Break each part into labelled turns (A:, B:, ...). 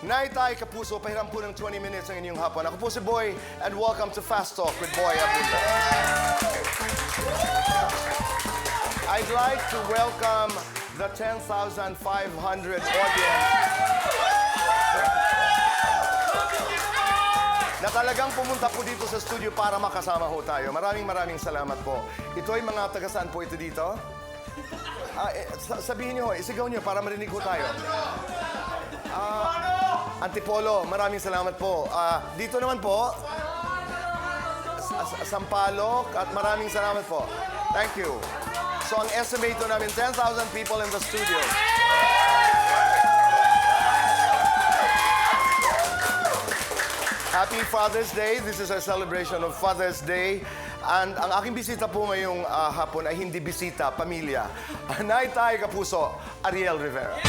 A: Naitay Kapuso, pahiram po ng 20 minutes ang inyong hapon. Ako po si Boy, and welcome to Fast Talk with Boy Abunda. I'd like to welcome the 10,500 audience na talagang pumunta po dito sa studio para makasama ho tayo. Maraming salamat po. Ito ay mga taga-saan po ito dito? Sabihin niyo ho, isigaw niyo para marinig ho tayo. Antipolo, maraming salamat po. Dito naman po, Sampaloc, at maraming salamat po. Thank you. So ang estimate namin, 10,000 people in the studio. Happy Father's Day. This is our celebration of Father's Day. And ang aking bisita po ngayong hapon ay hindi bisita, pamilya. Naitay Kapuso, Ariel Rivera.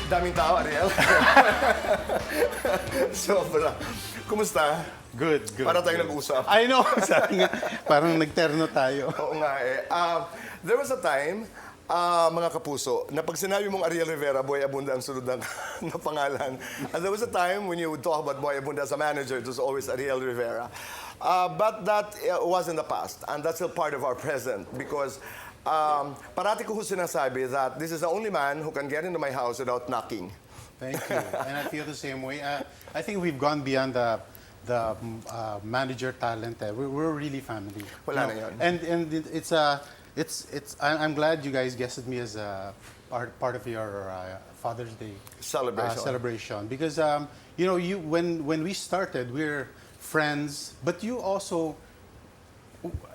A: Daming tao, Ariel. Sobra. Kumusta?
B: Good.
A: Para tayong nag-usap.
B: I know. Sabi nga, parang nagterno tayo.
A: Oo nga eh. There was a time, mga kapuso, na pag sinabi mong Ariel Rivera, Boy Abunda ang sunod na pangalan. And there was a time when you would talk about Boy Abunda as a manager, it was always Ariel Rivera. But that was in the past, and that's still part of our present because parati ko sinasabi that this is the only man who can get into my house without knocking.
B: Thank you. And I feel the same way. I think we've gone beyond the manager talent. We're really family.
A: Wala na yun.
B: And I'm glad you guys guested me as a part of your Father's Day celebration because when we started, we're friends, but you also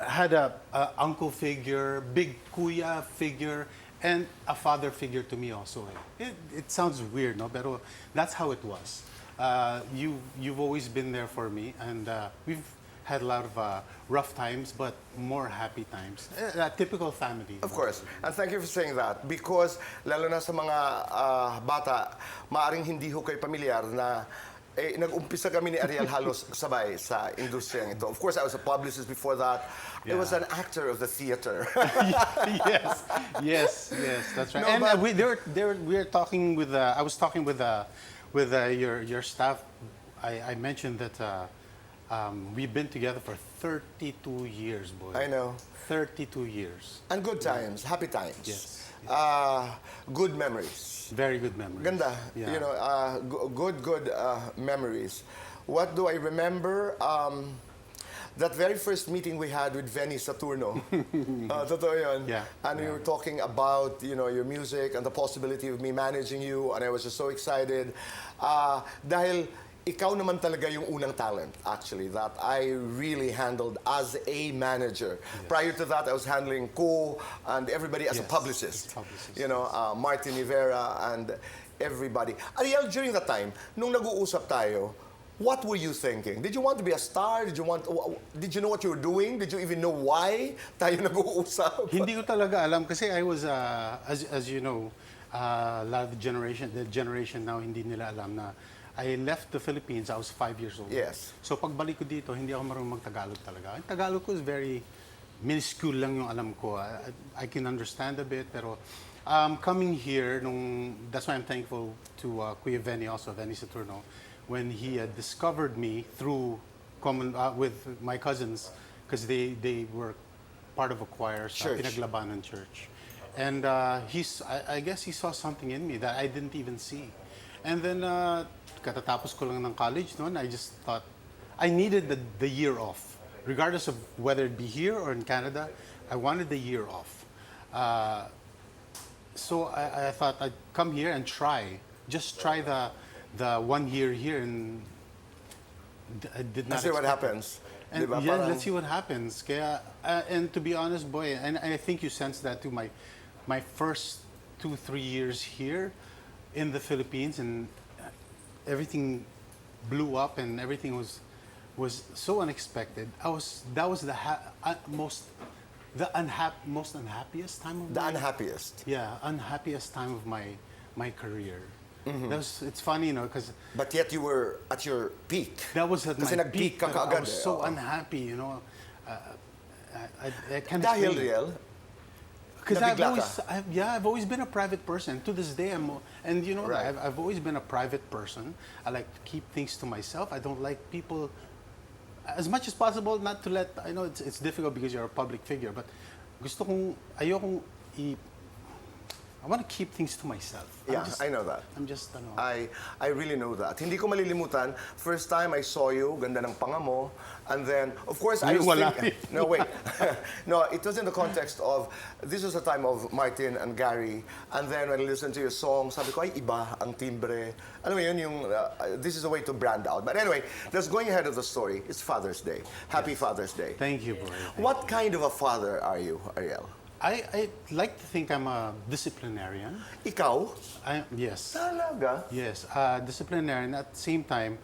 B: had a uncle figure, big kuya figure, and a father figure to me also. It sounds weird, no? Pero that's how it was. You've always been there for me, and we've had a lot of rough times, but more happy times. A typical family.
A: Of course. And thank you for saying that because lalo na sa mga bata, maaring hindi ho kayo pamilyar na nag-umpisa kami ni Ariel halos sabay sa industriyang ito. Of course, I was a publicist before that. Yeah. I was an actor of the theater. yes, that's right. No, and we were talking with. I was talking with your staff. I mentioned that we've been together for 32 years, Boy. I know.
B: 32 years.
A: And good times, happy times.
B: Yes.
A: Good memories.
B: Very good memories.
A: Ganda.
B: Yeah.
A: You know, good memories. What do I remember? That very first meeting we had with Venny Saturno. Totoo yun.
B: Yeah.
A: And we were talking about, your music and the possibility of me managing you. And I was just so excited. Dahil ikaw naman talaga yung unang talent, actually, that I really handled as a manager. Yes. Prior to that, I was handling Ko and everybody as a publicist. Martin Rivera and everybody. Ariel, during that time, nung nag-uusap tayo, what were you thinking? Did you want to be a star? Did you know what you were doing? Did you even know why tayo nag-uusap?
B: Hindi ko talaga alam kasi I was, as you know, a lot of the generation now hindi nila alam na I left the Philippines, I was 5 years old.
A: Yes.
B: So pagbalik ko dito, hindi ako marunong mag-Tagalog talaga. Ang Tagalog ko is very minuscule lang yung alam ko. I can understand a bit, pero coming here, that's why I'm thankful to Kuya Venny also, Venny Saturno, when he had discovered me through with my cousins, because they were part of a choir sa Pinaglabanan Church. And I guess he saw something in me that I didn't even see. And then, katatapos ko lang ng college noon, I just thought, I needed the year off. Regardless of whether it be here or in Canada, I wanted the year off. So I thought I'd come here and just try the 1 year here, and I did not
A: see what happens.
B: And let's see what happens. Kaya, and to be honest, Boy, and I think you sense that too, my first 2-3 years here in the Philippines, and everything blew up and everything was so unexpected. That was the most unhappiest time of unhappiest time of my career. Mm-hmm. It's funny, because...
A: But yet you were at your peak.
B: That was at my peak.
A: Ka kaagad,
B: I was so unhappy, I can't
A: Dahil
B: explain.
A: Riel,
B: Because I've
A: nabigla
B: always,
A: ka?
B: I've always been a private person. To this day, and you know,
A: Right.
B: I've always been a private person. I like to keep things to myself. I don't like people, as much as possible, not to let. I know it's difficult because you're a public figure, but ayokong I want to keep things to myself.
A: Yeah, I know that.
B: I'm just, ano.
A: I really know that. Hindi ko malilimutan, first time I saw you, ganda ng panga mo, and then, of course, I was
B: Wala.
A: thinking... No, wait. No, it was in the context of, this was the time of Martin and Gary, and then when I listened to your song, sabi ko, ay, iba ang timbre. Alam mo yun, this is a way to brand out. But anyway, let's going ahead of the story. It's Father's Day. Happy Father's Day.
B: Thank you, boy.
A: What kind of a father are you, Ariel?
B: I like to think I'm a disciplinarian.
A: Ikaw?
B: Yes.
A: Talaga?
B: Yes, disciplinarian. At the same time,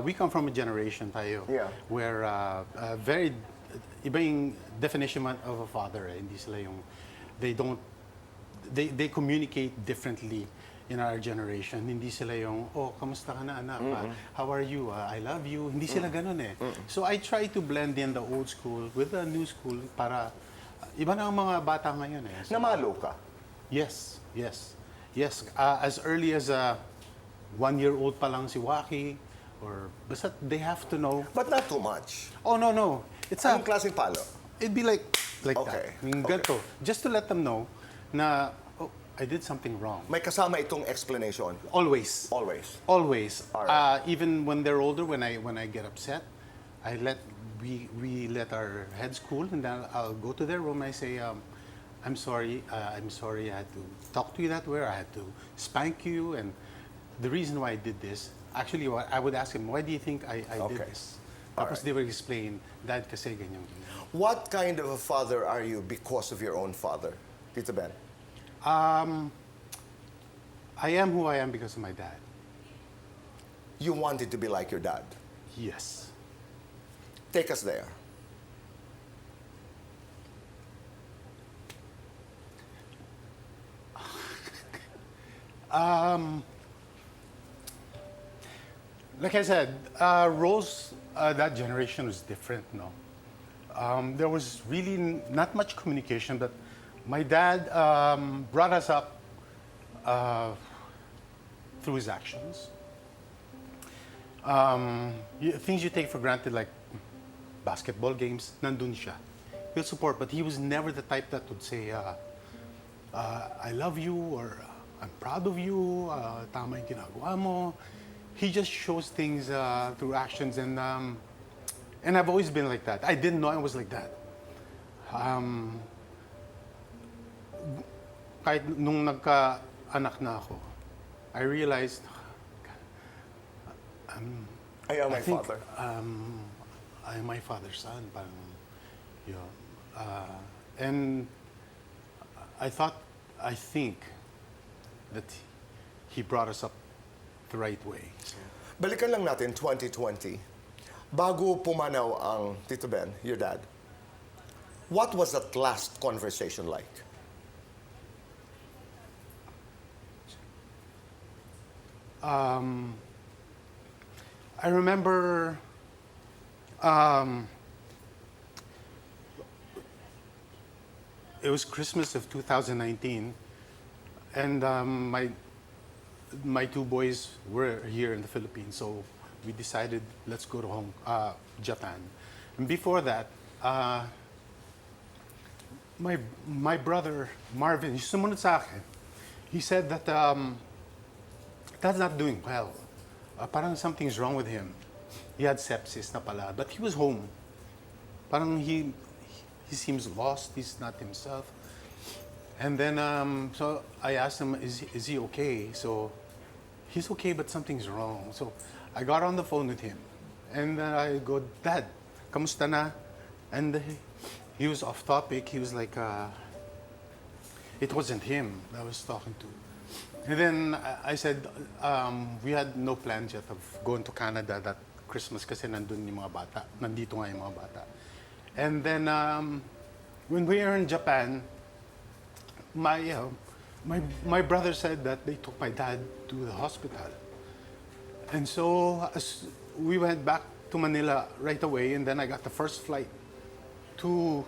B: we come from a generation tayo
A: Yeah.
B: where very iba yung definition of a father. Hindi sila yung they communicate differently in our generation. Hindi sila yung, oh, kamusta ka na anak? How are you? I love you. Hindi sila ganun eh. So I try to blend in the old school with the new school para iba na ang mga bata ngayon eh. So,
A: Namalo ka?
B: yes, yes. Yes, as early as 1-year-old pa lang si Waki, or basta they have to know.
A: But not too much.
B: Oh, no. It's
A: Anong klaseng palo?
B: it'd be like
A: Okay,
B: that. Yung ganito. Just to let them know na, oh, I did something wrong.
A: May kasama itong explanation.
B: Always.
A: Always.
B: Always.
A: All right.
B: Even when they're older, when I get upset, we let our heads cool, and then I'll go to their room and I say, I'm sorry I had to talk to you that way, or I had to spank you, and the reason why I did this, actually I would ask him, why do you think I did
A: Okay.
B: this?
A: All
B: Tapos
A: right.
B: they would explain, Dad kasi ganyan.
A: What kind of a father are you because of your own father, Tito Ben?
B: I am who I am because of my dad.
A: You wanted to be like your dad.
B: Yes.
A: Take us there.
B: Like I said, roles that generation was different. No, there was really not much communication. But my dad brought us up through his actions. Things you take for granted, like basketball games, nandun siya. He'll support, but he was never the type that would say, I love you, or I'm proud of you, tama yung ginagawa mo. He just shows things through actions, and I've always been like that. I didn't know I was like that. Kahit nung nagka-anak na ako, I realized,
A: I am my
B: I think,
A: father.
B: I'm my father's son. Parang, yun. And I think that he brought us up the right way. So,
A: Balikan lang natin 2020. Bago pumanaw ang Tito Ben, your dad, what was that last conversation like?
B: I remember it was Christmas of 2019, and my two boys were here in the Philippines, so we decided let's go to Japan. And before that, my brother Marvin, yung sumunod sa akin, he said that Dad's not doing well. Parang something's wrong with him. He had sepsis na pala, but he was home. Parang he seems lost. He's not himself. And then so I asked him, is he okay? So he's okay, but something's wrong. So I got on the phone with him, and then I go, Dad, kamusta na? And he was off topic. He was like, it wasn't him that I was talking to. And then I said, we had no plans yet of going to Canada that Christmas kasi nandun yung mga bata. Nandito nga yung mga bata. And then when we were in Japan, my brother said that they took my dad to the hospital. And so we went back to Manila right away, and then I got the first flight to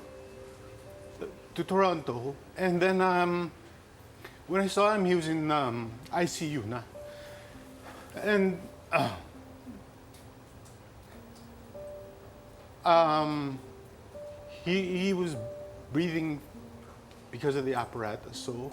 B: to Toronto. And then when I saw him, he was in ICU na. And he was breathing because of the apparatus. So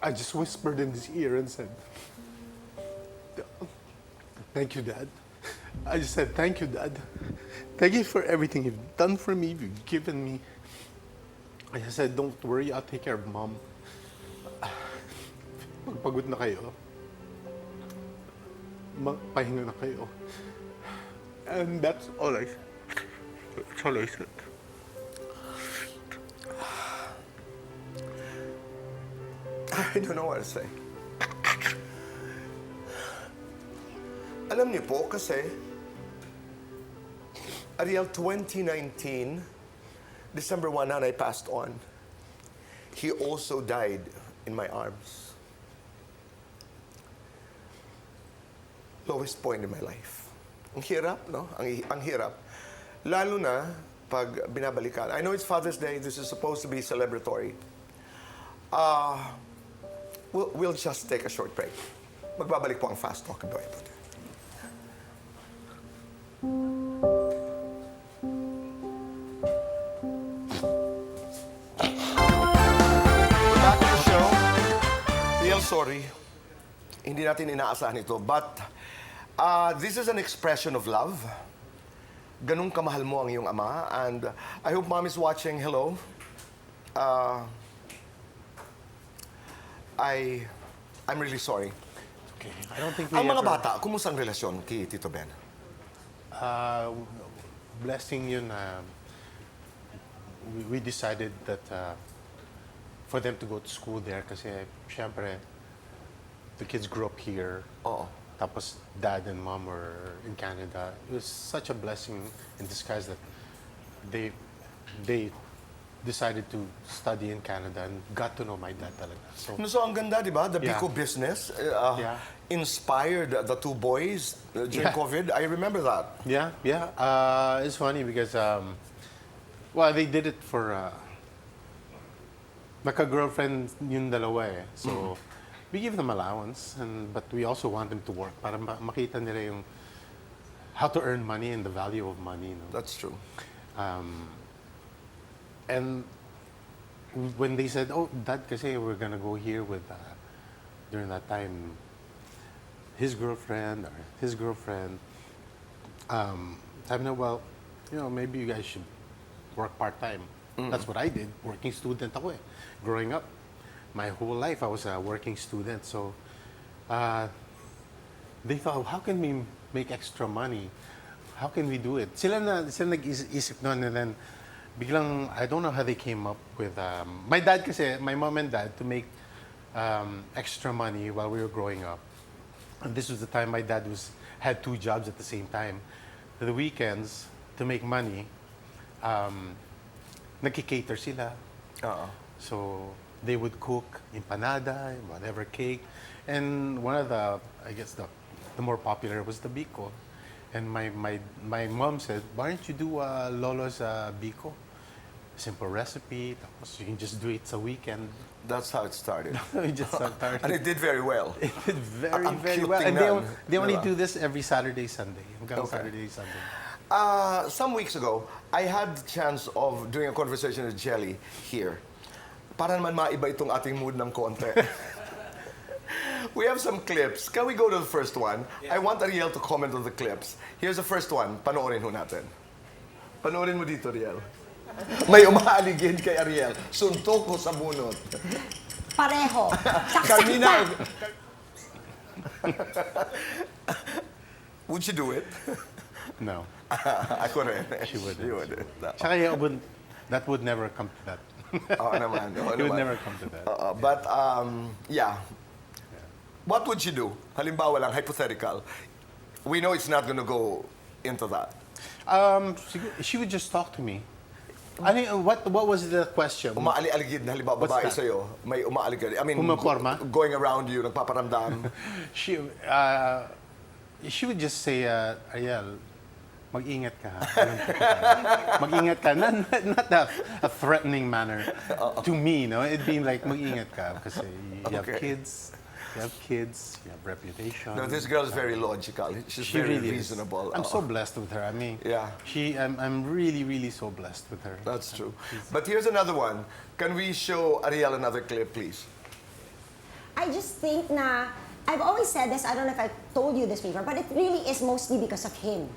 B: I just whispered in his ear and said, "Thank you, Dad." I just said, "Thank you, Dad. Thank you for everything you've done for me, you've given me." I just said, "Don't worry, I'll take care of Mom. Pagpagod na kayo, magpahinga na kayo." And that's all I said.
A: I don't know what to say. Alam niyo po, kasi Ariel, 2019, December 1, I passed on. He also died in my arms. Lowest point in my life. Ang hirap, no? Ang hirap. Lalo na pag binabalikan. I know it's Father's Day. This is supposed to be celebratory. We'll just take a short break. Magbabalik po ang Fast Talk Boy Abunda. Back to the show. Real sorry. Hindi natin inaasahan ito. But this is an expression of love. Ganun kamahal mo ang iyong ama. And I hope Mom is watching. Hello. I'm really sorry.
B: Okay. I don't think we
A: Ang mga
B: ever-
A: bata, kumusta ang relasyon kay Tito Ben?
B: Blessing yun, we decided that for them to go to school there kasi syempre the kids grew up here.
A: Oo.
B: Tapos Dad and Mom were in Canada. It was such a blessing in disguise that they decided to study in Canada and got to know my dad talaga. So
A: So ang ganda, di ba? The
B: Yeah.
A: Biko business
B: Yeah.
A: inspired the two boys during
B: Yeah.
A: COVID. I remember that.
B: yeah. It's funny because well, they did it for magka-girlfriend yung dalawa eh. So we give them allowance, but we also want them to work para makita nila yung how to earn money and the value of money. No?
A: That's true.
B: And when they said, "Oh, Dad, kasi we're gonna go here with," during that time, his girlfriend, sabi na, "Well, maybe you guys should work part-time." That's what I did. Working student ako eh. Growing up, my whole life, I was a working student. So, they thought, how can we make extra money? How can we do it? Sila nag-isip noon, and then biglang, I don't know how they came up with, my dad kasi, my mom and dad, to make extra money while we were growing up. And this was the time my dad had 2 jobs at the same time. The weekends, to make money, nagki-cater sila. So, they would cook empanada, whatever cake. And one of the, I guess the more popular was the biko. And my mom said, "Why don't you do Lolo's biko? Simple recipe, tapos you can just do it sa weekend."
A: That's how it started.
B: We just started.
A: And it did very well.
B: It did very,
A: Ang
B: very
A: cute
B: well. And
A: tingnan,
B: they only
A: diba?
B: do this every Saturday, Sunday. Hanggang
A: Okay.
B: Saturday, Sunday.
A: Some weeks ago, I had the chance of doing a conversation with Jelly here. Para naman maiba itong ating mood ng konti. We have some clips. Can we go to the first one? I want Ariel to comment on the clips. Here's the first one. Panoorin ho natin. Panoorin mo dito, Ariel. May umaaligid kay Ariel. Suntok ko sa bunot.
C: Pareho. Saksak
A: Carmina.
C: pa.
A: Would you do it?
B: No.
A: Ako rin.
B: She wouldn't.
A: You wouldn't. No.
B: Tsaka that would never come to that.
A: Oo naman. Oo
B: It would
A: naman.
B: never come to that.
A: But, yeah. What would you do? Halimbawa lang, hypothetical. We know it's not gonna go into that.
B: She would just talk to me. I mean, what was the question?
A: Umaali-aligid na halimbawa
B: What's
A: babae
B: that?
A: sa'yo, may umaaligid. I mean,
B: Pumaporma?
A: going around you, nagpaparamdam.
B: She would just say, Ariel, mag-ingat ka. Mag-ingat ka. Not a threatening manner to me, no? It'd be like, mag-ingat ka. Kasi you have
A: Okay.
B: kids, you have reputation.
A: No, this girl is very logical. She's
B: She
A: very
B: really is.
A: reasonable.
B: I'm so blessed with her. I mean,
A: Yeah.
B: I'm really, really so blessed with her.
A: That's true. But here's another one. Can we show Ariel another clip, please?
C: I just think na, I've always said this, I don't know if I told you this before, but it really is mostly because of him.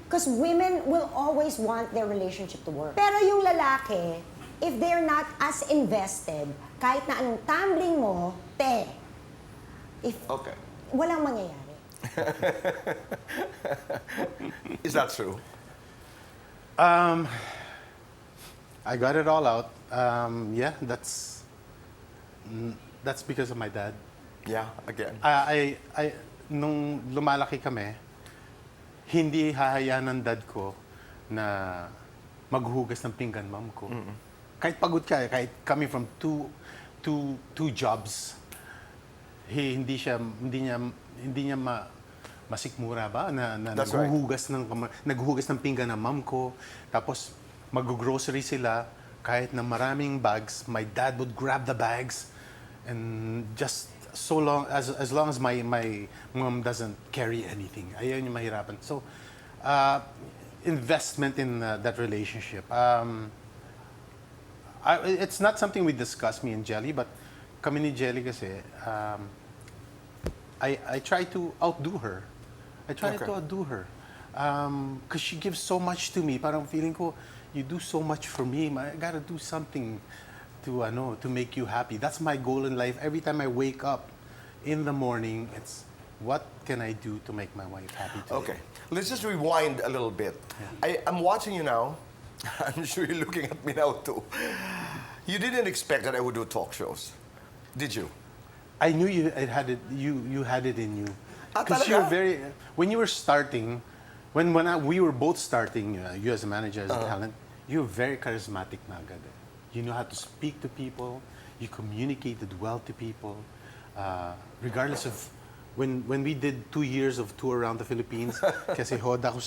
C: Because women will always want their relationship to work. Pero yung lalaki, if they're not as invested, kahit na anong tumbling mo,
A: Okay.
C: walang mangyayari.
A: Is that true?
B: I got it all out. Yeah, that's because of my dad.
A: Yeah, again.
B: Nung lumalaki kami, hindi hahayaan ng dad ko na maghugas ng pinggan mom ko. Kahit pagod ka, kahit coming from two jobs, hindi niya masikmura ba na
A: That's right.
B: naghuhugas ng pinggan ng mom ko. Tapos mag-grocery sila kahit na maraming bags, my dad would grab the bags and just so long as long as my mom doesn't carry anything. Ayaw niya mahirapan. So investment in that relationship. It's not something we discuss, me and Jelly, but kami ni Jelly kasi, I try to outdo her.
A: Okay.
B: To outdo her. Because she gives so much to me. Parang feeling ko, you do so much for me. I gotta do something to make you happy. That's my goal in life. Every time I wake up in the morning, it's what can I do to make my wife happy today?
A: Okay. Let's just rewind a little bit. I'm watching you now. I'm sure you're looking at me now too. You didn't expect that I would do talk shows, did you?
B: I knew you had it. You had it in you. Because
A: talaga?
B: you're when you were starting, we were both starting, you as a manager, as a talent, you were very charismatic na agad. You know how to speak to people. You communicated well to people, regardless of when we did 2 years of tour around the Philippines. Kasi hoda ko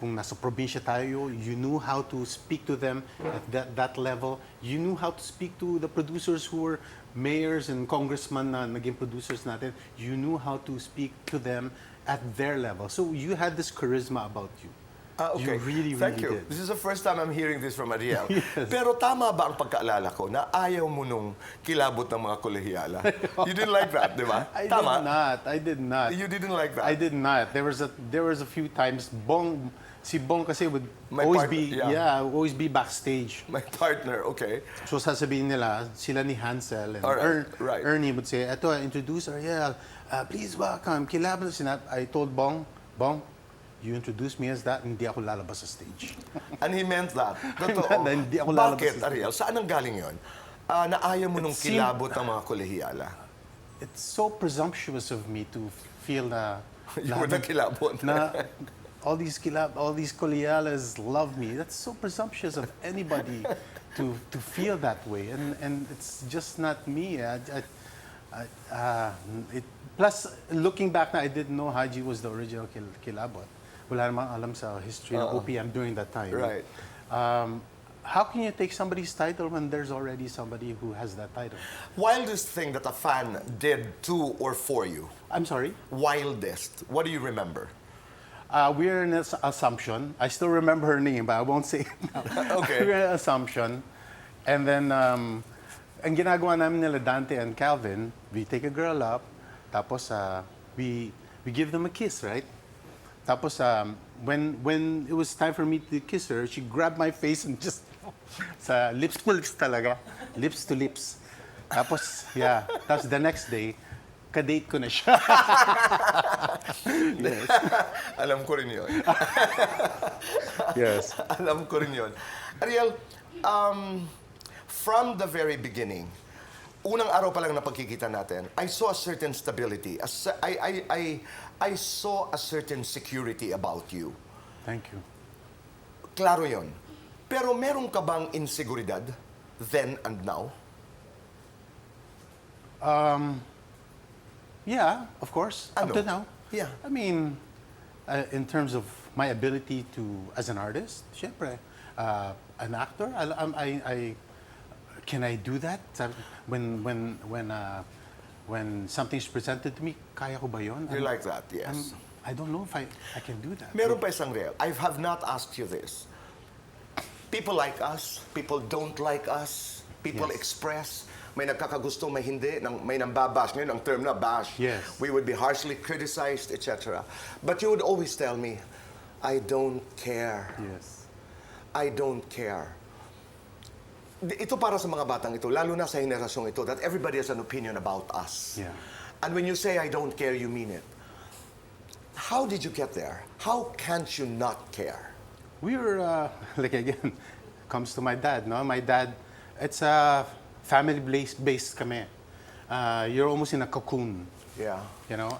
B: kung nasa probinsya tayo, you knew how to speak to them at that level. You knew how to speak to the producers who were mayors and congressmen na naging producers natin. You knew how to speak to them at their level. So you had this charisma about you.
A: Okay.
B: You really,
A: Thank
B: really
A: you.
B: did.
A: This is the first time I'm hearing this from Ariel.
B: Yes.
A: Pero tama ba ang pagkaalala ko na ayaw mo nung kilabot ng mga kolehiyala? You didn't like that, di ba?
B: I did not.
A: You didn't like that?
B: I did not. There was a few times si Bong kasi would
A: My
B: always
A: partner,
B: always be backstage.
A: My partner, okay.
B: So sasabihin nila, sila ni Hansel and
A: Alright, right.
B: Ernie would say, "Eto, introduce Ariel. Please welcome." Kilabot I told Bong, you introduce me as that, hindi ako lalabas sa stage.
A: And he meant that. Totoo.
B: Hindi ako lalabas
A: Bakit,
B: sa-
A: Ariel? Saan ang galing yun? Na ayaw mo nung
B: seemed-
A: kilabot ng mga kolehiyala.
B: It's so presumptuous of me to feel na
A: You were the kilabot.
B: na all these kolealas love me. That's so presumptuous of anybody to feel that way, and it's just not me. Plus, looking back, I didn't know Haji was the original kilabot. Wala namang alam sa history ng OPM during that time.
A: Right.
B: How can you take somebody's title when there's already somebody who has that title?
A: Wildest thing that a fan did to or for you?
B: I'm sorry.
A: Wildest. What do you remember?
B: We're in Assumption. I still remember her name, but I won't say it now.
A: Okay.
B: We're in Assumption. And then, ang ginagawa namin nila Dante and Calvin, we take a girl up, tapos we give them a kiss, right? Tapos when it was time for me to kiss her, she grabbed my face and just sa lips to lips talaga, lips to lips. Tapos yeah, tapos the next day, kadate ko na siya. Yes.
A: Alam ko rin yun.
B: Yes.
A: Alam ko rin yun. Ariel, from the very beginning, unang araw pa lang na pagkikita natin, I saw a certain stability. I saw a certain security about you.
B: Thank you.
A: Klaro yon. Pero meron ka bang inseguridad then and now?
B: Yeah, of course.
A: Ano?
B: Up to now.
A: Yeah.
B: I mean, in terms of my ability to, as an artist, syempre, an actor, can I do that? When something's presented to me, kaya ko ba yun?
A: You're like that, yes.
B: I don't know if I can do that.
A: Meron pa isang real. I have not asked you this. People like us, people don't like us, people
B: Yes.
A: express, may nagkakagusto, may hindi, may nambabash. Ngayon, ang term na bash.
B: Yes.
A: We would be harshly criticized, etc. But you would always tell me, I don't care.
B: Yes.
A: I don't care. Ito para sa mga batang ito, lalo na sa henerasyong ito, that everybody has an opinion about us.
B: Yeah.
A: And when you say, I don't care, you mean it. How did you get there? How can't you not care?
B: We were, like again, comes to my dad, no? My dad, it's a family-based kami. You're almost in a cocoon,
A: Yeah.
B: you know?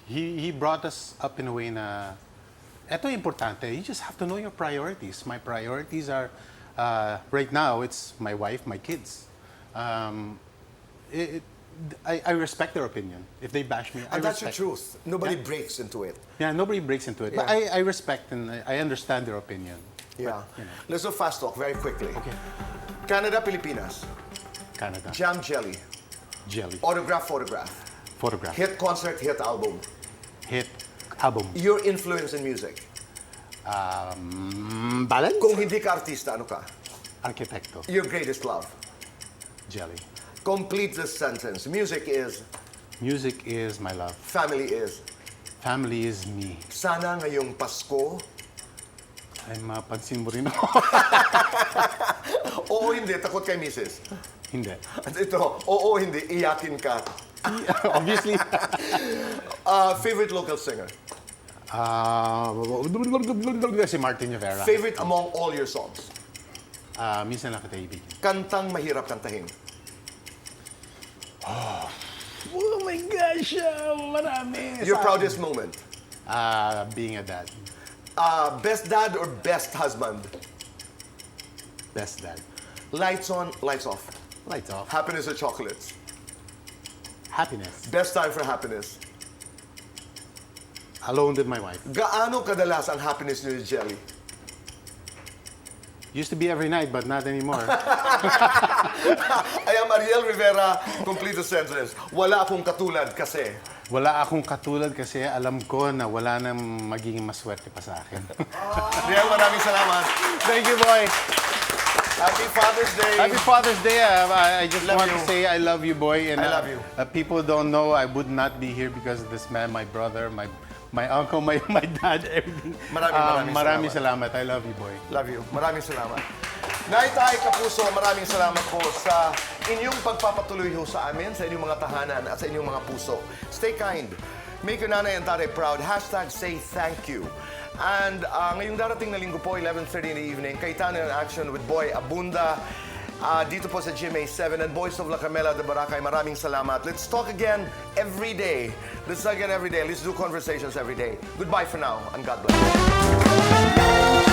B: He brought us up in a way na, eto importante, you just have to know your priorities. My priorities are, right now, it's my wife, my kids. I respect their opinion. If they bash me, I
A: And that's your
B: respect.
A: truth. Nobody
B: Yeah.
A: breaks into it.
B: Yeah, nobody breaks into it. But
A: Yeah.
B: I respect and I understand their opinion.
A: Yeah.
B: you know.
A: Let's do fast talk very quickly.
B: Okay.
A: Canada, Pilipinas.
B: Canada.
A: Jam Jelly.
B: Jelly.
A: Autograph, photograph.
B: Photograph.
A: Hit concert, hit album.
B: Hit. Album.
A: Your influence in music.
B: Balance?
A: Kung hindi ka artista, ano ka?
B: Arquitecto.
A: Your greatest love.
B: Jelly.
A: Complete this sentence. Music is,
B: Music is my love.
A: family is.
B: Family is me.
A: Sana ngayong Pasko,
B: Ay, mapansin mo rin ako.
A: oo hindi, takot kay misis.
B: Hindi.
A: At ito, oo hindi, iyakin ka.
B: Obviously.
A: Favorite local singer.
B: Si Martin Rivera.
A: Favorite among all your songs.
B: Minsan lang kita ibigin.
A: Kantang mahirap kantahin.
B: Oh my gosh! Marami.
A: Your proudest moment.
B: Being a dad.
A: Best dad or best husband?
B: Best dad.
A: Lights on, lights off.
B: Lights off.
A: Happiness or chocolates?
B: Happiness.
A: Best time for happiness.
B: Alone with my wife.
A: Gaano kadalas ang happiness niyo ni Jelly?
B: Used to be every night, but not anymore.
A: I am Ariel Rivera, complete the sentence. Wala akong katulad kasi.
B: Wala akong katulad kasi alam ko na wala nang magiging maswerte pa sa akin.
A: Ariel, maraming salamat.
B: Thank you, boy.
A: Happy Father's Day.
B: Happy Father's Day. I just
A: Love
B: want
A: you.
B: to say I love you, boy. And,
A: I love you.
B: People don't know I would not be here because of this man, my brother, my uncle, my dad, everything.
A: Maraming
B: salamat. I love you, boy.
A: Love you. Maraming salamat. Naitay Kapuso, maraming salamat po sa inyong pagpapatuloy ho sa amin, sa inyong mga tahanan at sa inyong mga puso. Stay kind. Make your nanay and tatay proud. # say thank you. And ngayong darating na linggo po, 11:30 in the evening, Kaitanan in Action with Boy Abunda. Dito po sa GMA 7 and Boys of La Carmela de Boracay. Maraming salamat. Let's talk again every day. Let's do conversations every day. Goodbye for now and God bless.